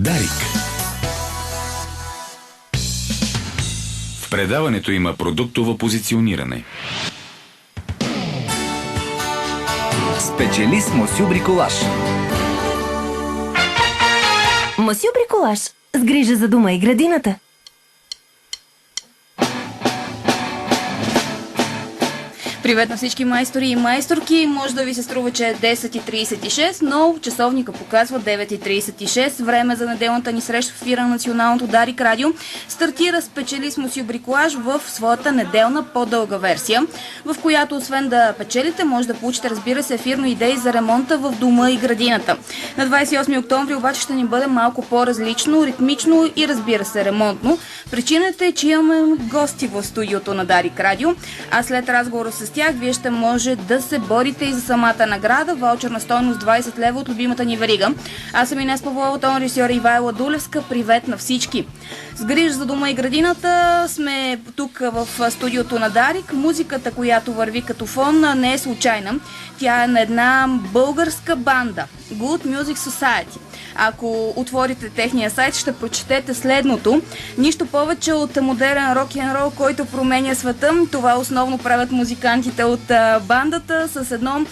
Дарик. В предаването има продуктово позициониране. Спечели с Мосю Бриколаж. Мосю Бриколаж. С грижа за дома и градината. Привет на всички майстори и майсторки. Може да ви се струва, че е 10:36, но часовника показва 9:36. Време за неделната ни среща в ефира на Националното Дарик Радио. Стартира Спечели с Мосю Бриколаж в своята неделна по-дълга версия, в която освен да печелите, може да получите, разбира се, ефирно идеи за ремонта в дома и градината. На 28 октомври обаче ще ни бъде малко по-различно, ритмично и, разбира се, ремонтно. Причината е, че имаме гости в студиото на Дарик Радио, а след разговора с тях вие ще може да се борите и за самата награда. Ваучер на стойност 20 лева от любимата ни верига. Аз съм Инес Павлова, тон режисьор Ивайла Дулевска. Привет на всички! С грижа за дома и градината сме тук в студиото на Дарик. Музиката, която върви като фон, не е случайна. Тя е на една българска банда Good Music Society. Ако отворите техния сайт, ще прочетете следното. Нищо повече от модерен рок-н-рол, който променя света. Това основно правят музикантите от бандата с едно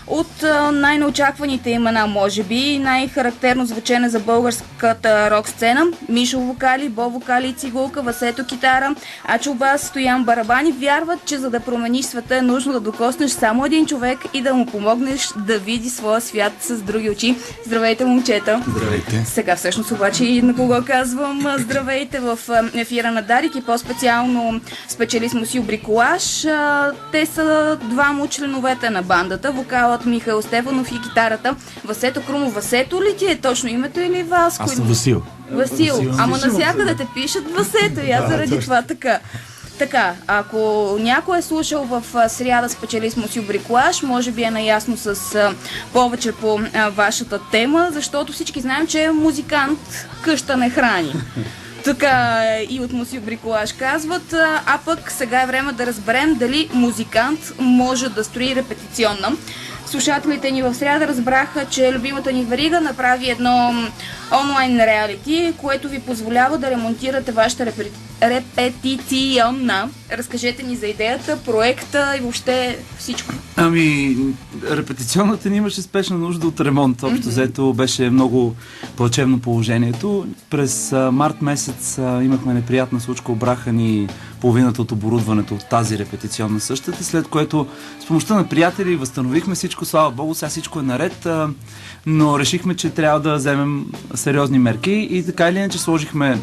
от най-неочакваните имена, може би, най-характерно звучене за българската рок-сцена. Мишо вокали, Бо вокали и цигулка, Васето китара, Ачо бас, Стоян барабани. Вярват, че за да промениш света е нужно да докоснеш само един човек и да му помогнеш да види своя свят с други очи. Здравейте, момчета! Здравейте! Сега всъщност обаче и на кого казвам здравейте в ефира на Дарик и по-специално Спечели с Мосю Бриколаж. Те са двама от членовете на бандата. Вокалът Михаил Стефанов и китарата Васето Крумов. Васето ли ти е точно името или Васко? Аз съм Васил. Васил. Ама навсякъде те пишат Васето и аз заради това така. Така, ако някой е слушал в сряда Спечели с Мосю Бриколаж, може би е наясно с повече по вашата тема, защото всички знаем, че музикант къща не храни. Така и от Мосю Бриколаж казват, а пък сега е време да разберем дали музикант може да строи репетиционна. Слушателите ни в сряда разбраха, че любимата ни верига направи едно онлайн реалити, което ви позволява да ремонтирате вашата репетиционна. Разкажете ни за идеята, проекта и въобще всичко. Ами, репетиционната ни имаше спешна нужда от ремонт. Общо взето беше много плачевно положението. През март месец имахме неприятна случка, обраха ни половината от оборудването от тази репетиционна същата, след което с помощта на приятели възстановихме всичко, слава Богу, сега всичко е наред, но решихме, че трябва да вземем сериозни мерки и така или иначе сложихме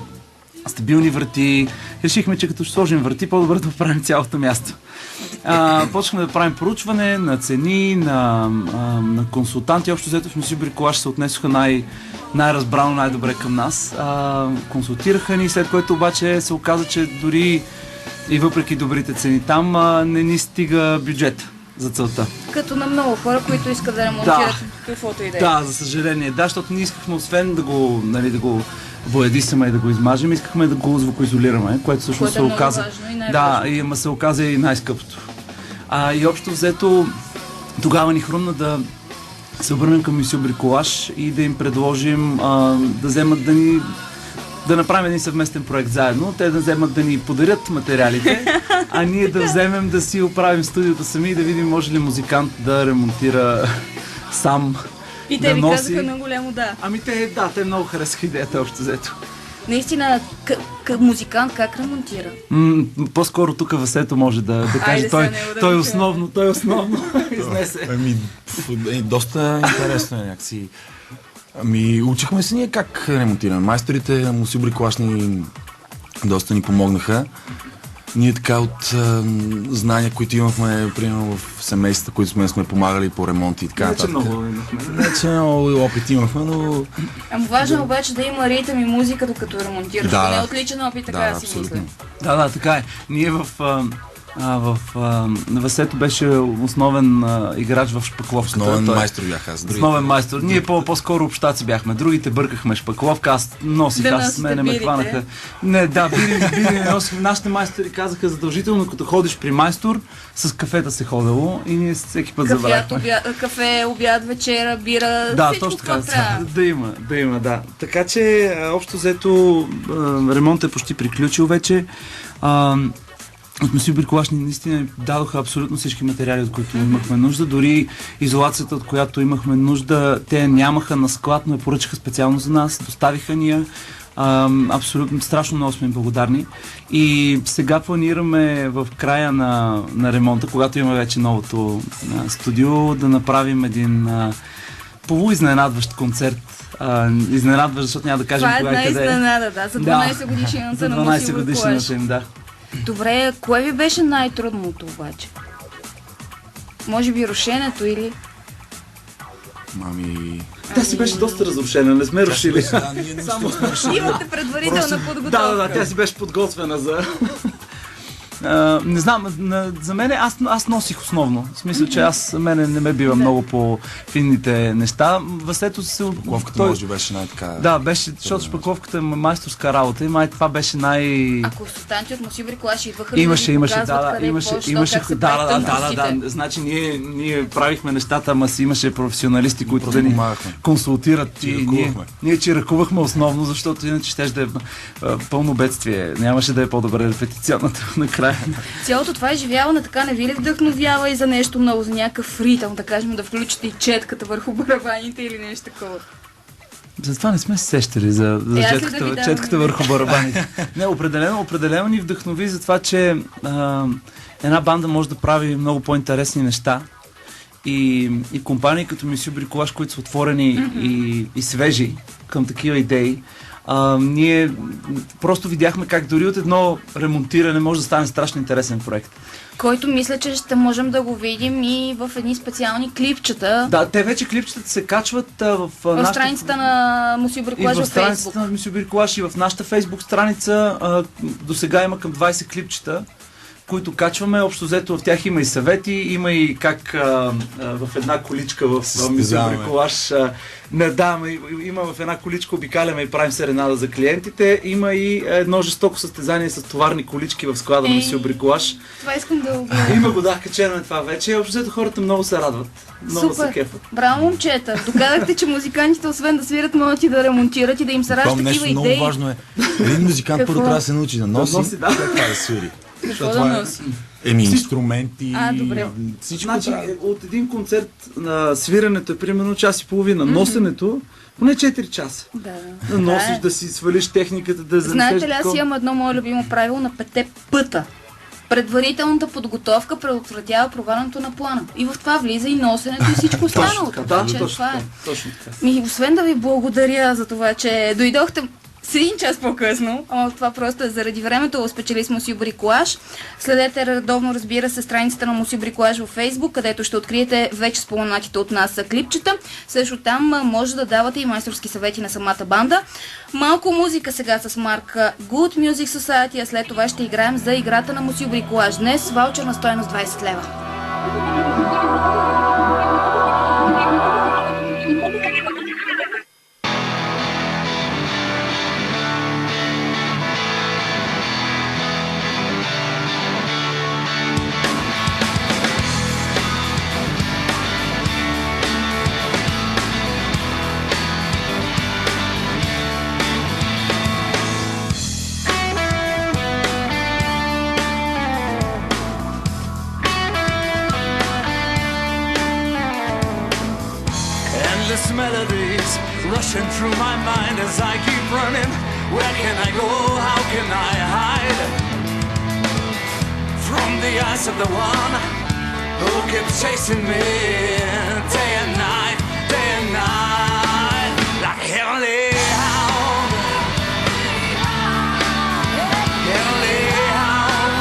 стабилни врати. Решихме, че като ще сложим врати, по-добре да оправим цялото място. Почнахме да правим проучване на цени, на консултанти. Общо взето в Мосю Бриколаж се отнесоха най-разбрано, най-добре към нас. Консултираха ни, след което обаче се оказа, че дори и въпреки добрите цени там не ни стига бюджет за целта. Като на много хора, които искат да ремонтират каквото и да е. Да, за съжаление. Да, защото ние искахме освен да го боядисаме и да го измажем, искахме да го звукоизолираме, което всъщност се оказа. Да, и се оказа и най-скъпото. И общо взето тогава ни хрумна да се обърнем към Мосю Бриколаж и да им предложим да вземат да направим един съвместен проект заедно, те да вземат да ни подарят материалите, а ние да вземем да си оправим студиото сами и да видим може ли музикант да ремонтира сам. И те ви казаха на голямо да. Ами те много харесаха идеята общо взето. Наистина, музикант как ремонтира? По-скоро тук Васето може да каже. Той основно изнесе. Доста интересно е някакси. Учихме се ние как ремонтираме. Майсторите на Мосю Бриколаж доста ни помогнаха. Ние така от знания, които имахме, примерно в семействата, които сме помагали по ремонти и така нататък. Не, че много опит имахме, но... важно е обаче да има ритъм и музика, докато ремонтираш. Да, не е отличен опит, така да си мисля. Да, така е. Ние Васето беше основен играч в шпакловката. Основен майстор бях аз. Основен майстор. Ние по-скоро общаци бяхме. Другите бъркахме шпакловка, аз носих, мене ме хванаха. Не, да, бири носих. Нашите майстори казаха задължително, като ходиш при майстор, с кафета се ходило и ние всеки път забравяхме. Кафе, обяд, вечера, бира, да, всичко точно така. трябва. Да има, да. Така че, общо взето, ремонтът е почти приключил вече. От Мусио Бриколаж наистина дадоха абсолютно всички материали, от които имахме нужда. Дори изолацията, от която имахме нужда, те нямаха на склад, но я поръчаха специално за нас, доставиха ни я. Абсолютно, страшно много сме им благодарни. И сега планираме в края на ремонта, когато имаме вече новото студио, да направим един полуизненадващ концерт. Изненадващ, защото няма да кажем кога и къде. Това е една изненада, да, за 12 годишнината на Мусио Бриколаж. Да. Добре, кое ви беше най-трудното обаче? Може би рушенето или... Тя си беше доста разрушена, не сме рушили. Имате предварителна подготовка. Да, тя си беше подготвена за... Не знам, за мен аз носих основно. В смисъл, че мене не ме бива много по финните неща. Васето се... Шпакловката може би беше най-така... Да, беше, защото шпакловката е майсторска работа и май това беше А консултанти от Мусио Бриколаж идваха имаше, да. Значи ние правихме нещата, ама си имаше професионалисти, които да ни консултират. Ние чиракувахме основно, защото иначе щеше да е пълно бедствие. Нямаше да е по-добре репетиционната накрая. Цялото това изживяване така не ви ли вдъхновява и за нещо много, за някакъв ритъм, да кажем, да включите и четката върху барабаните или нещо такова? Затова не сме се сещали за четката върху барабаните. Не, определено ни вдъхнови за това, че една банда може да прави много по-интересни неща и компании като Мусио Бриколаж, които са отворени и свежи към такива идеи. Ние просто видяхме как дори от едно ремонтиране може да стане страшно интересен проект. Който мисля, че ще можем да го видим и в едни специални клипчета. Да, те вече клипчетата се качват в страницата на Мусио Бриколаж във Фейсбук. В страницата на Мусио Бриколаж и в нашата Фейсбук страница. До сега има към 20 клипчета, които качваме. Общо взето в тях има и съвети, има и как в една количка в Мусио Бриколаж. Има в една количка, обикаляме и правим серенада за клиентите. Има и едно жестоко състезание с товарни колички в склада на Мусио Бриколаж. Това искам да го Има го, да, качено е това вече. Общо взето хората много се радват. Много се кефат. Браво, момчета! Доказахте, че музикантите, освен да свират, могат и да ремонтират и да им се раждат такива идеи. Много важно е. Един музикант първо трябва да се научи да носи, това да свири. Какво да носи? Инструменти. Добре. Значи, от един концерт на свирането е примерно час и половина. Носенето поне 4 часа. Да носиш, да си свалиш техниката, да занесеш. Знаете ли, аз имам едно мое любимо правило на 5 пъта. Предварителната подготовка предотвратява провалянето на плана. И в това влиза и носенето и всичко останало. Точно така. Освен да ви благодаря за това, че дойдохте с един час по-късно, това просто е заради времето, спечели с Мусио Бриколаж. Следете редовно, разбира се, страницата на Мусио Бриколаж във Фейсбук, където ще откриете вече споменатите от нас клипчета. Също там може да давате и майсторски съвети на самата банда. Малко музика сега с марка Good Music Society, а след това ще играем за играта на Мусио Бриколаж. Днес ваучер на стойност 20 лева. Melodies rushing through my mind as I keep running. Where can I go? How can I hide from the eyes of the one who keeps chasing me day and night, like a heavenly hound, heavenly hound,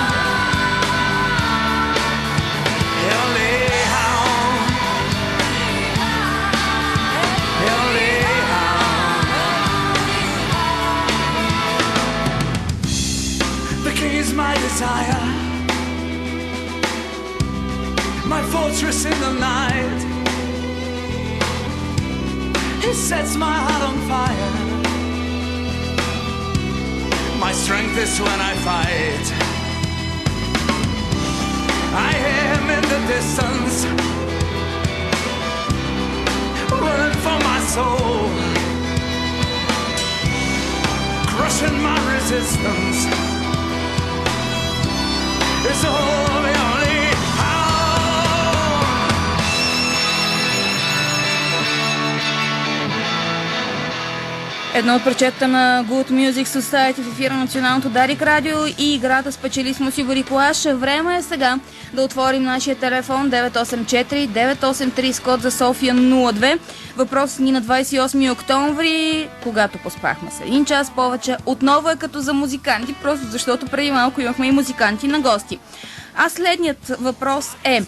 heavenly hound. The king is my desire, my fortress in the night. He sets my heart on fire. My strength is when I fight. I hear him in the distance, running for my soul, crushing my resistance. It's the only Едно от прочетата на Good Music Society в ефира на Националното Дарик Радио и играта спечели с Мусю Бориколаш. Време е сега да отворим нашия телефон 984-983 с код за София 02. Въпросът ни на 28 октомври, когато поспахме с един час повече, отново е като за музиканти, просто защото преди малко имахме и музиканти на гости. А следният въпрос е: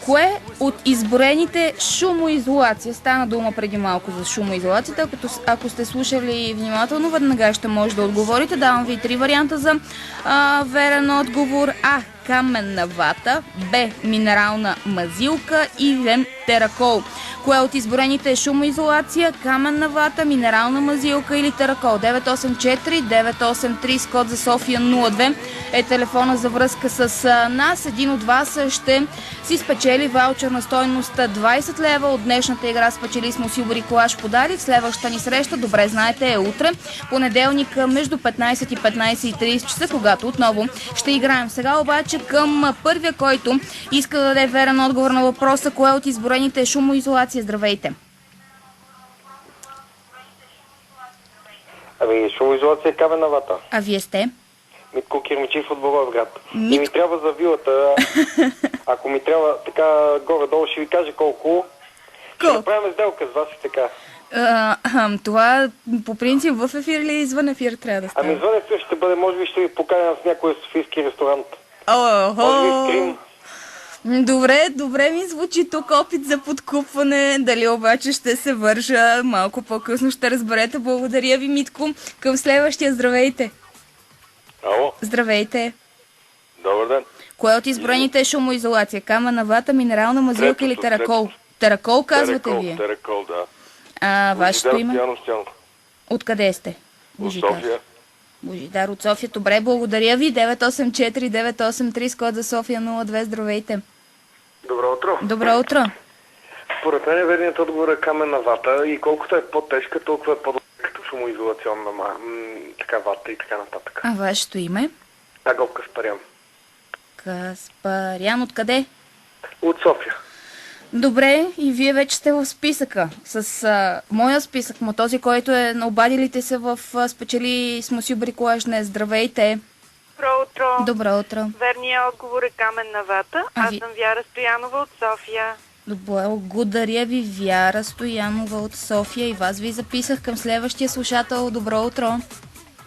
кое от изброените шумоизолация, стана дума преди малко за шумоизолацията, ако сте слушали внимателно, веднага ще може да отговорите. Давам ви 3 варианта за верен отговор. А. Каменна вата, Б. Минерална мазилка и В. Теракол. Кое от изброените е шумоизолация, каменна вата, минерална мазилка или теракол? 984-983 с код за София 02 е телефона за връзка с нас. Един от вас ще си спечели ваучер на стойност 20 лева от днешната игра спечелист Мусю Бориколаш подарик. Следващата ни среща, добре знаете, е утре, понеделник между 15 и 15:30 часа, когато отново ще играем. Сега обаче към първия, който иска да даде верен отговор на въпроса, кое от изброените е шумоизолация. Здравейте! Ами, шумоизолация е каменна вата. А вие сте? Митко Кирмичев от Благоевград. И ми трябва за вилата. Ако ми трябва така горе-долу, ще ви кажа колко. Ще направим сделка с вас и така. Това по принцип в ефир или извън ефир трябва да става? Ами извън ефир ще бъде, може би ще ви поканя в някой софийски ресторант. Може би в Крим. Добре ми звучи тук опит за подкупване. Дали обаче ще се вържа, малко по-късно ще разберете. Благодаря ви, Митко. Към следващия, здравейте. Ало. Здравейте. Добър ден. Кое от изброените е шумоизолация? Каменна вата, минерална мазилка или теракол? Теракол казвате вие? Теракол, да. Вашето име? Откъде сте? От София. Божидар от София. Добре, благодаря ви. 984-983 с код за София 02. Здравейте. Добро утро. Добро утро. Според мен верният отговор е каменна вата и колкото е по-тежка, толкова е по-добре като шумоизолационна така вата и така нататък. А вашето име? Агов Каспарян. Каспарян, откъде? От София. Добре, и вие вече сте в списъка. С моя списък, този, който е на обадилите се в спечели с Мусю Бориколаш днес. Здравейте! Добро утро! Добро утро! Верният отговор е каменна вата. Аз съм Вяра Стоянова от София. Благодаря ви, Вяра Стоянова от София. И вас ви записах към следващия слушател. Добро утро!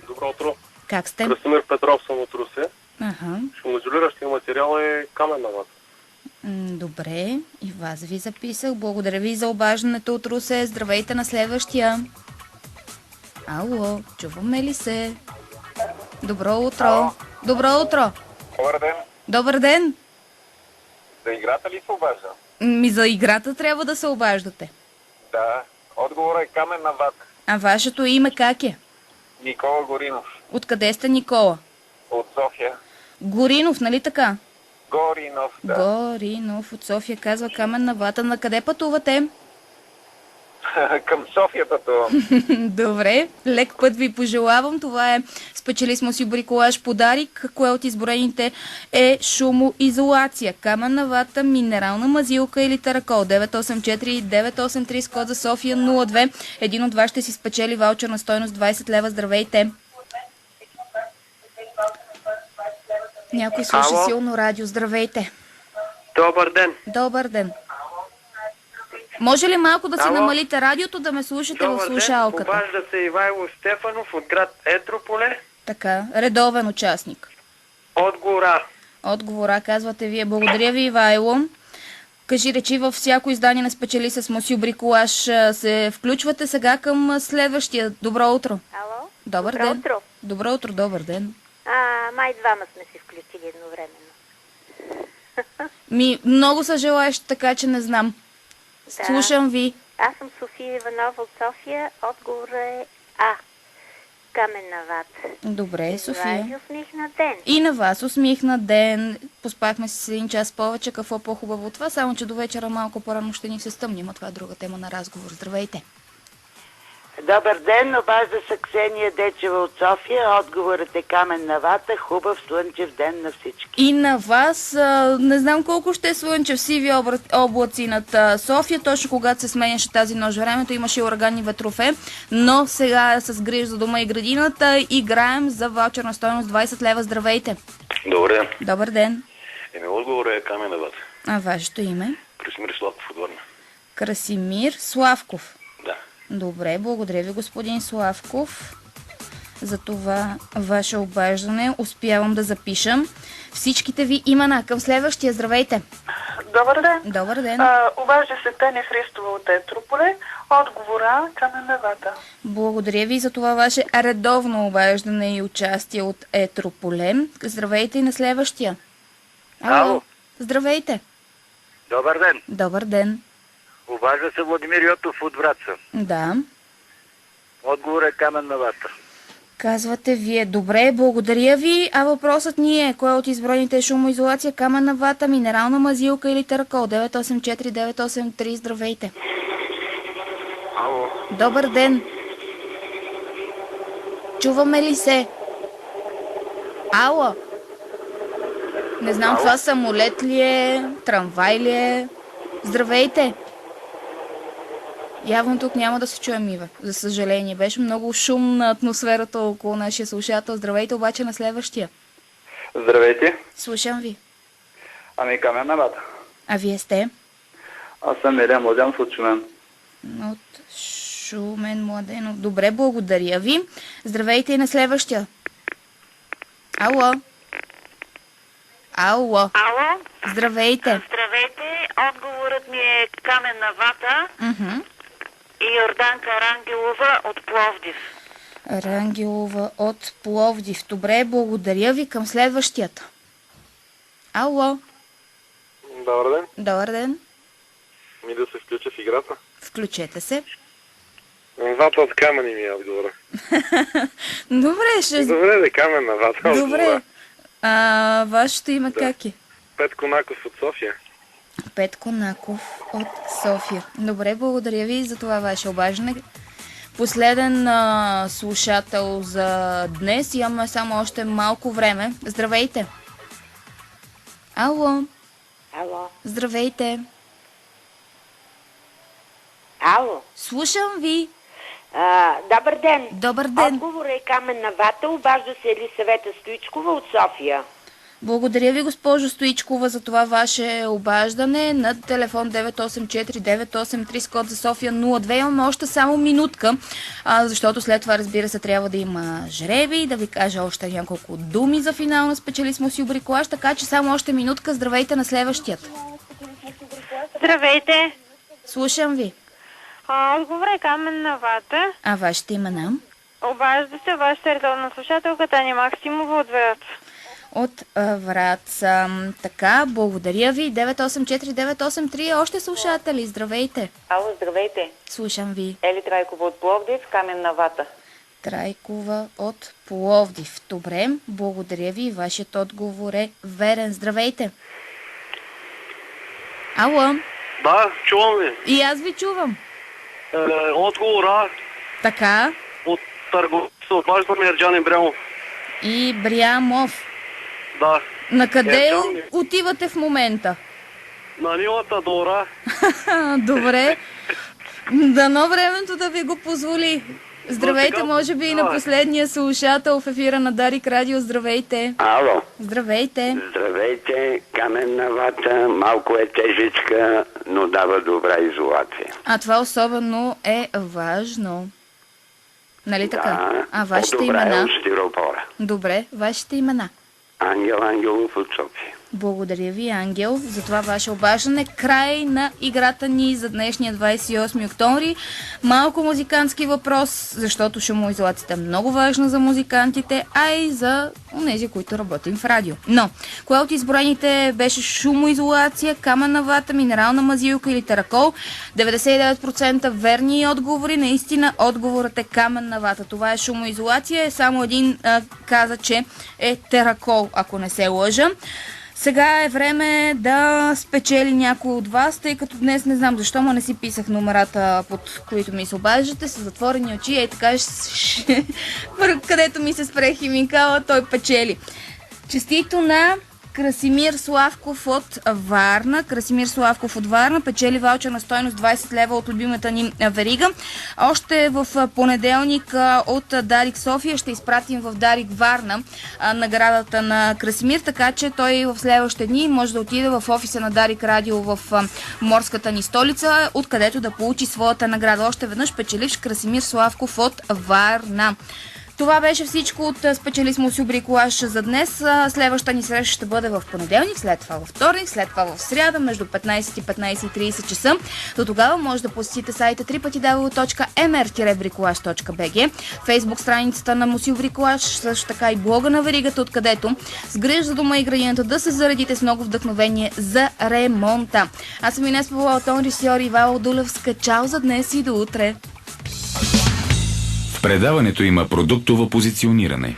Добро утро! Как сте? Красимир Петров съм от Русе. Ага. Шумоизолиращия материал е каменна вата. Добре, и вас ви записах. Благодаря ви за обаждането от Русе. Здравейте на следващия. Ало, чуваме ли се? Добро утро. Ало. Добро утро. Добър ден. Добър ден. За играта ли се обажда? За играта трябва да се обаждате. Да, отговорът е каменна вата. А вашето име как е? Никола Горинов. Откъде сте, Никола? От София. Горинов, нали така? Горинов, да. Горинов от София казва каменна вата. На къде пътувате? Към София пътувам. Добре, лек път ви пожелавам. Това е спечелист Мусю Бориколаш подарик. Кое от изброените е шумоизолация? Каменна вата, минерална мазилка или теракол? 984-983 с код за София 02. Един от вас ще си спечели ваучер на стойност 20 лева. Здравейте! Някой слуша силно радио. Здравейте! Добър ден! Добър ден! Може ли малко да си намалите радиото, да ме слушате в слушалката? Добър ден, обажда се Ивайло Стефанов от град Етрополе. Така, редовен участник. От гора. От гора, казвате вие. Благодаря ви, Ивайло. Кажи речи, във всяко издание на спечели с Мусю Бориколаш се включвате сега към следващия. Добро утро. Ало? Добър Добро ден. утро. Добро утро, добър ден. Май двама сме се включили едновременно. Много са желаящи, така че не знам. Да. Слушам ви. Аз съм София Иванова от София. Отговор е А. Каменна вата. Добре, София. Това е усмихнат ден. И на вас усмихнат ден. Поспахме с един час повече. Какво по-хубаво от това? Само, че до вечера малко по-рано ще ни се стъмним. Това е друга тема на разговор. Здравейте. Добър ден, обажда се Ксения Дечева от София. Отговорът е каменна вата. Хубав слънчев ден на всички. И на вас, не знам колко ще е слънчев, сиви облаци над София, точно когато се сменяше тази нощ времето, имаше ураганни ветрове, но сега с грижа за дома и градината играем за ваучерна стойност 20 лева. Здравейте! Добър ден. Добър ден. Отговорът е каменна вата. А вашето име? Красимир Славков от Варна. Красимир Славков. Да. Добре, благодаря ви, господин Славков, за това ваше обаждане. Успявам да запишам всичките ви имена. Към следващия, здравейте. Добър ден. Добър ден. Обажда се Таня Христова от Етрополе. Отговора каменна вата. Благодаря ви за това ваше редовно обаждане и участие от Етрополе. Здравейте и на следващия. Ало. Здравейте. Добър ден. Добър ден. Обажда се Владимир Йотов от Враца. Да. Отговор е каменна вата. Казвате вие. Добре, благодаря ви. А въпросът ни е, кой от изброените е шумоизолация, каменна вата, минерална мазилка или таракол? 984-983. Здравейте. Ало. Добър ден. Чуваме ли се? Ало. Не знам, това самолет ли е, трамвай ли е? Здравейте. Явно тук няма да се чуем, Иве. За съжаление. Беше много шумна атмосферата около нашия слушател. Здравейте обаче на следващия. Здравейте. Слушам ви. Ами каменна вата. А вие сте? Аз съм Елия Младенов от Шумен. От Шумен Младенов. Добре, благодаря ви. Здравейте и на следващия. Ало. Ало. Ало. Здравейте. Здравейте. Отговорът ми е каменна вата. И Йорданка Рангелова от Пловдив. Рангелова от Пловдив. Добре, благодаря ви. Към следващият. Ало. Добър ден. Добър ден. Ми да се включа в играта. Включете се. Вата от камъни ми е отговора. Добре, ще... Добре, да каменна вата. Добре. Вашето име как е? Петко Наков от София. Петко Наков от София. Добре, благодаря ви за това ваше обаждане. Последен слушател за днес. Имаме само още малко време. Здравейте. Ало. Ало. Здравейте. Ало. Слушам ви. Добър ден. Добър ден. Отговор е каменна вата. Обажда се Елисавета Стоичкова от София. Благодаря ви, госпожо Стоичкова, за това ваше обаждане на телефон 984-983 с код за София 02. Имаме още само минутка, защото след това, разбира се, трябва да има жреби, да ви кажа още няколко думи за финал на спечелист Мусил Бриколаж, така че само още минутка. Здравейте на следващият. Здравейте. Слушам ви. Отговор е каменна вата. А вашите имена? Обажда се вашата редовна слушателка Таня Максимова от Враца. От Враца. Така, благодаря ви. 984-983. Още слушатели. Здравейте. Ало, здравейте. Слушам ви. Ели Трайкова от Пловдив, каменна вата. Трайкова от Пловдив. Добре, благодаря ви. Вашият отговор е верен. Здравейте. Ало. Да, чувам ви. И аз ви чувам. Отговора. Така. От търговица. Обаждаме Ерджан Ибрямов. И Брямов. Да. На къде отивате в момента? На Нилата Дора. Добре. Дано времето да ви го позволи. Здравейте, може би и на последния слушател в ефира на Дарик Радио. Здравейте. Ало. Здравейте. Здравейте. Каменна вата, малко е тежичка, но дава добра изолация. А това особено е важно. Нали така? Да, а вашите имена? Добра е от стиропора. Добре, вашите имена? Ангел Ангелов от София. Благодаря ви, Ангел, за това ваше обаждане. Край на играта ни за днешния 28 октомври. Малко музикантски въпрос, защото шумоизолацията е много важна за музикантите, а и за онези, които работим в радио. Но, кое от изброените беше шумоизолация, каменна вата, минерална мазилка или теракол? 99% верни отговори. Наистина отговорът е каменна вата. Това е шумоизолация. Само един каза, че е теракол, ако не се лъжа. Сега е време да спечели някой от вас, тъй като днес не знам защо, но не си писах номерата, под които ми се обаждате, с затворени очи, ей така, където ми се спре химикала, той печели. Честито на Красимир Славков от Варна. Красимир Славков от Варна печели ваучер на стойност 20 лева от любимата ни верига. Още в понеделник от Дарик София ще изпратим в Дарик Варна наградата на Красимир, така че той в следващите дни може да отиде в офиса на Дарик Радио в морската ни столица, откъдето да получи своята награда. Още веднъж печеливш Красимир Славков от Варна. Това беше всичко от специалист Мусю Бриколаш за днес. Следващата ни среща ще бъде в понеделник, след това във вторник, след това в сряда, между 15 и 15:30 часа. До тогава може да посетите сайта www.mr-bricolage.bg, фейсбук страницата на Мусю Бриколаш, също така и блога на веригата, откъдето с грижа за дома и градината да се заредите с много вдъхновение за ремонта. Аз съм Инес Павлова, тон режисьор Ивайло Дулевска. Чао за днес и до утре! В предаването има продуктово позициониране.